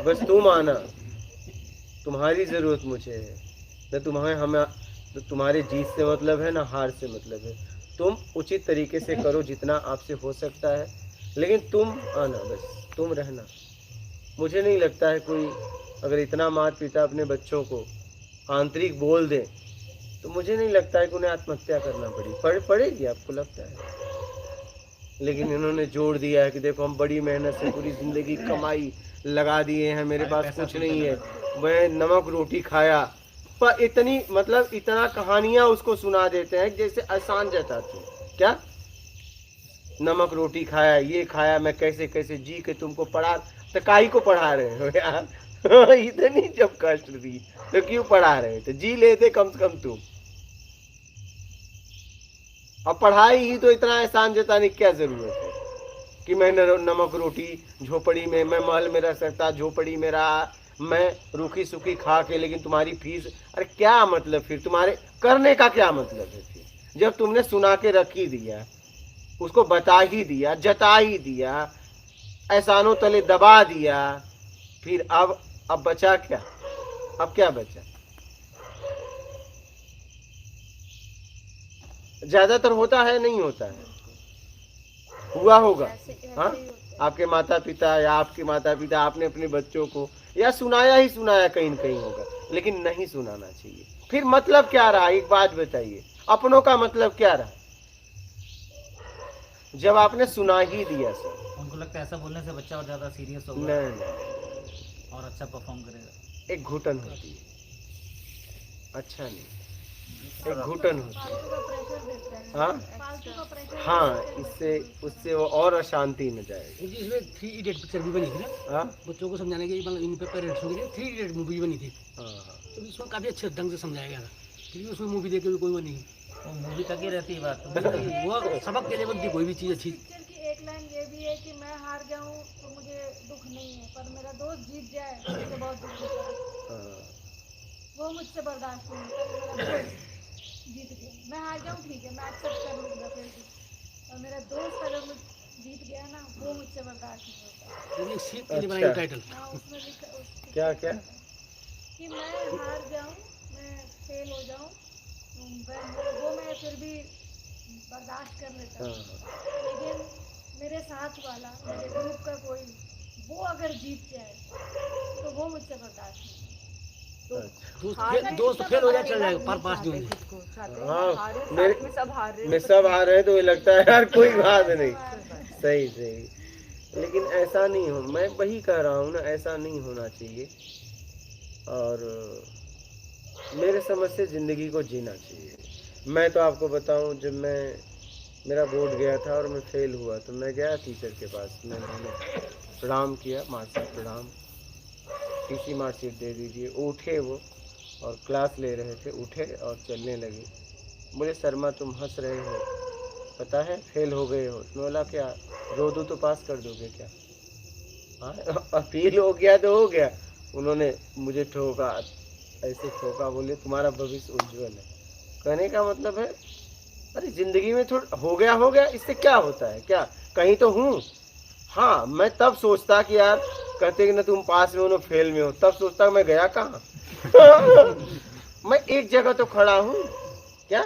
बस तुम आना, तुम्हारी जरूरत मुझे है। न तुम्हें हमें, तो तुम्हारे जीत से मतलब है ना हार से मतलब है। तुम उचित तरीके से करो जितना आपसे हो सकता है, लेकिन तुम आना, बस तुम रहना। मुझे नहीं लगता है कोई, अगर इतना माता पिता अपने बच्चों को आंतरिक बोल दे, तो मुझे नहीं लगता है कि उन्हें आत्महत्या करना पड़ेगी, आपको लगता है? लेकिन इन्होंने जोड़ दिया है कि देखो हम बड़ी मेहनत से पूरी ज़िंदगी कमाई लगा दिए हैं, मेरे पास कुछ नहीं है, मैं नमक रोटी खाया। पर इतनी मतलब इतना कहानियां उसको सुना देते हैं जैसे आसान जताते हैं। क्या नमक रोटी खाया, ये खाया, मैं कैसे कैसे जी के तुमको पढ़ा, तो काई को पढ़ा रहे हो यार इतनी जब कष्ट दी तो क्यों पढ़ा रहे थे? जी लेते कम से कम तुम। अब पढ़ाई ही तो इतना एहसान जताने की क्या जरूरत है कि मैं नमक रोटी झोपड़ी में, मैं महल में रह सकता, झोपड़ी में रहा, मैं रूखी सूखी खा के, लेकिन तुम्हारी फीस। अरे क्या मतलब, फिर तुम्हारे करने का क्या मतलब है? फिर जब तुमने सुना के रख ही दिया, उसको बता ही दिया, जता ही दिया, एहसानों तले दबा दिया, फिर अब बचा क्या? अब क्या बचा? ज्यादातर होता है, नहीं होता है? हुआ होगा। हाँ, आपके माता पिता या आपके माता पिता आपने अपने बच्चों को या सुनाया ही सुनाया, कहीं न कहीं होगा, लेकिन नहीं सुनाना चाहिए। फिर मतलब क्या रहा? एक बात बताइए, अपनों का मतलब क्या रहा जब आपने सुना ही दिया सब? उनको लगता है ऐसा बोलने से बच्चा और ज़्यादा सीरियस होगा नहीं, और अच्छा परफॉर्म करेगा। एक घुटन होती है, अच्छा नहीं, एक घुटन होती है। हाँ हाँ, इससे उससे वो और अशांति में जाएगा। इसमें 3 इडियट पिक्चर भी बनी थी ना, हाँ बच्चों को समझाने की, मतलब इन पे पेरेंट्स के लिए 3 इडियट मूवी बनी थी। हाँ, तो इसमें काफ़ी अच्छे ढंग से समझाया गया था, क्योंकि उसमें मूवी देख के भी कोई वो नहीं, वो मूवी तक ही रहती है बात। वो सबक के लिए बनती कोई भी चीज़ अच्छी। पिक्चर की एक लाइन ये भी है कि मैं हार जाऊं तो मुझे दुख नहीं है, पर मेरा दोस्त जीत जाए तो मुझे बहुत दुख होता है। हाँ, वो मुझसे बर्दाश्त नहीं होता कि मेरा दोस्त जीत गया। मैं हार जाऊं ठीक है, मैं एक्सेप्ट कर लूँगा फिर भी, और मेरा दोस्त अगर मुझ जीत गया ना, वो मुझसे बर्दाश्त नहीं होता। ये सीख के लिए बनाई अच्छा। टाइटल। हाँ, उसमें लिखा क्या क्या? कि मैं हार जाऊं, मैं फेल हो जाऊं, वो मैं फिर भी बर्दाश्त कर लेता हूँ, हाँ, लेकिन मेरे साथ वाला, मेरे ग्रुप का कोई, वो अगर जीत जाए तो वो मुझसे बर्दाश्त नहीं। अच्छा। दोस्त फेल हो जाए चल जाएगा, पर पास नहीं होंगे। हाँ, मैं सब हार रहे तो ये लगता है यार कोई बात नहीं। सही सही, लेकिन ऐसा नहीं हो, मैं वही कह रहा हूँ ना, ऐसा नहीं होना चाहिए। और मेरे समझ से ज़िंदगी को जीना चाहिए। मैं तो आपको बताऊं, जब मैं मेरा बोर्ड गया था और मैं फेल हुआ, तो मैं गया टीचर के पास, मैंने प्रणाम किया, मार्कशीट प्रणाम, टीसी मार्कशीट दे दीजिए। उठे वो, और क्लास ले रहे थे, उठे और चलने लगे। बोले शर्मा तुम हंस रहे हो, पता है फेल हो गए हो। मैं बोला क्या, रो दो तो पास कर दोगे क्या? हाँ अपील हो गया तो हो गया। उन्होंने मुझे ठोका, ऐसे ठोका, बोले तुम्हारा भविष्य उज्जवल है। कहने का मतलब है, अरे जिंदगी में थोड़ा हो गया, इससे क्या होता है? क्या कहीं तो हूँ? हाँ, मैं तब सोचता कि यार, कहते कि ना तुम पास में हो ना फेल में हो, तब सोचता मैं गया कहाँ मैं एक जगह तो खड़ा हूँ। क्या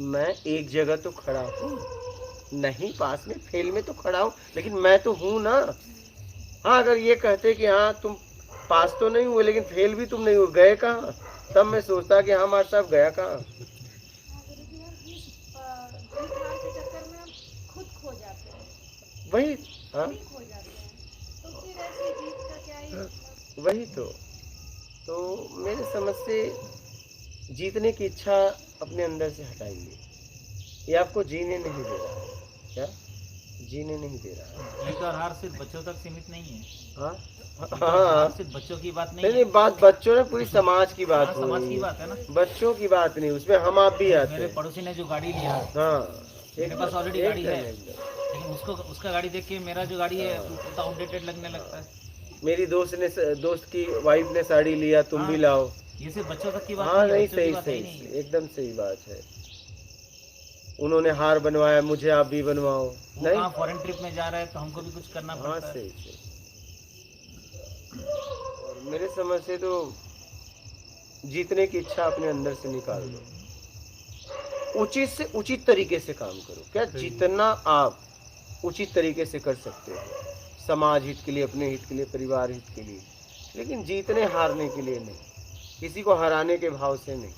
मैं एक जगह तो खड़ा हूँ? नहीं, पास में फेल में तो खड़ा हूँ, लेकिन मैं तो हूँ ना। हाँ, अगर ये कहते कि हाँ तुम पास तो नहीं हुए लेकिन फेल भी तुम नहीं हो, गए कहाँ? तब मैं सोचता कि हाँ मास्टर साहब गया कहाँ? जीत हार के चक्कर में हम खुद खो जाते हैं, वही। हाँ, हम ही खो जाते हैं, तो फिर ऐसी जीत का क्या ही मतलब। वही तो मेरे समझ से जीतने की इच्छा अपने अंदर से हटाइए। ये आपको जीने नहीं दे रहा है। क्या जीने नहीं दे रहा है? जीत और हार सिर्फ बच्चों तक सीमित नहीं है। हाँ जीत और हार हाँ, सिर्फ बच्चों की बात नहीं नहीं नहीं, है। बात बच्चों ने, पूरी समाज की हाँ, बात हो समाज रही की है, बात है ना। बच्चों की बात नहीं, उसमें हम आप भी आते मेरे हैं। पड़ोसी ने जो गाड़ी लिया, हाँ, मेरे पास ऑलरेडी गाड़ी है, एकदम। लेकिन उसको उसका गाड़ी देख के मेरा जो गाड़ी है हाँ, उतना आउटडेटेड लगने लगता है। मेरी दोस्त की वाइफ ने साड़ी लिया, तुम भी हाँ, लाओ। ये सिर्फ बच्चों तक की बात हाँ नहीं है, नहीं, बच्चों की सही बात है ही सही नहीं सही, है। एकदम सही बात है। उन्होंने हार बनवाया, मुझे आप भी बनवाओ। वो नहीं, कहाँ फॉरेन ट्रिप में जा रहा है तो हमको भी कुछ करना हाँ पड़ता है। सही सही। और मेरे समझ से तो जीतने की इच्छा अपने अंदर से निकाल दो, उचित से उचित तरीके से काम करो। क्या जितना आप उचित तरीके से कर सकते हो, समाज हित के लिए, अपने हित के लिए, परिवार हित के लिए, लेकिन जीतने हारने के लिए नहीं, किसी को हराने के भाव से नहीं।